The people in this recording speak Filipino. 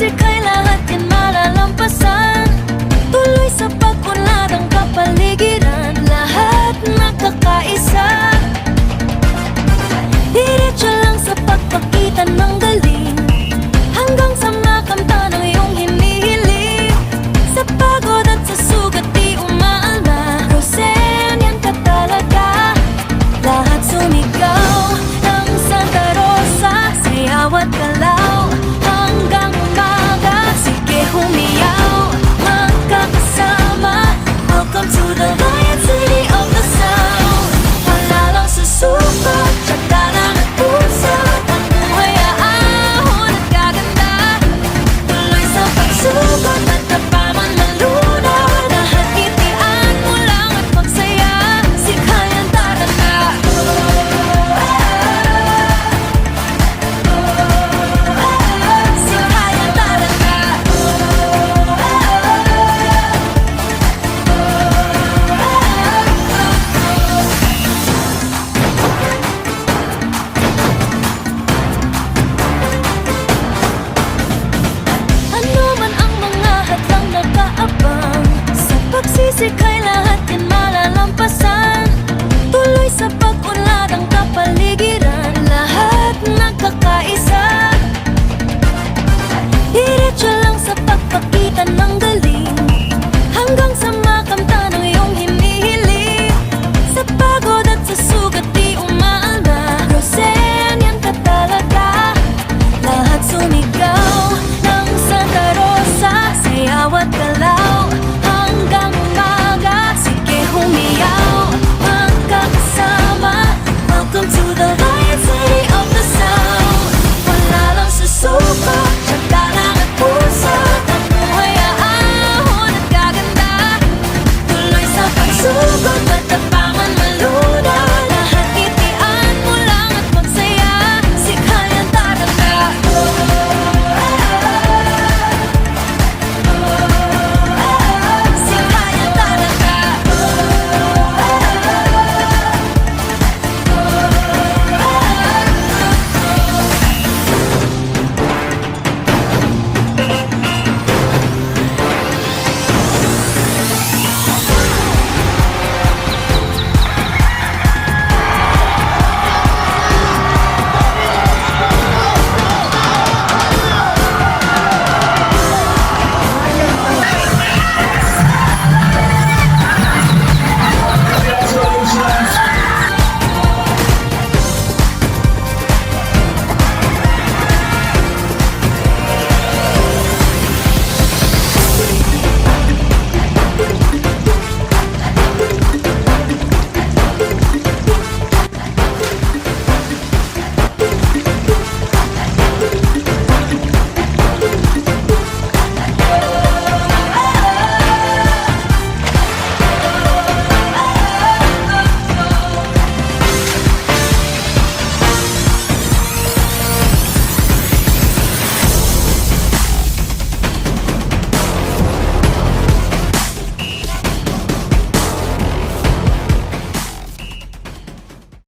pagsisikay, lahat yan malalampasan. Tuloy sa pag-unlad ang kapaligiran, lahat nakakaisa. Diretso lang sa pagpakita ng galing, hanggang sa makamtan ang iyong hinihiling. Sa pagod at sa sugat di umaalma, Rosen, yan ka talaga. Lahat sumigaw ng Santa Rosa, sayaw at galaw hanggang umaga. Sige humiyaw, magkakasama. Welcome to the Lion City of the Sound. Wala lang susuko, tsaka lang at puso. Ang buhay aahon at gaganda. Tuloy sa pagsugod at tapaman ng luna. Lahat ngitian mo lang at magsaya. Sikayan tara na. Sikayan tara na. Ano man ang mga hadlang nakaabang, sa pagsisikay lahat yan malalampasan. Tuloy sa pag-unlad ang kapaligiran, lahat nagkakaisa. Diretso lang sa pagpakita ng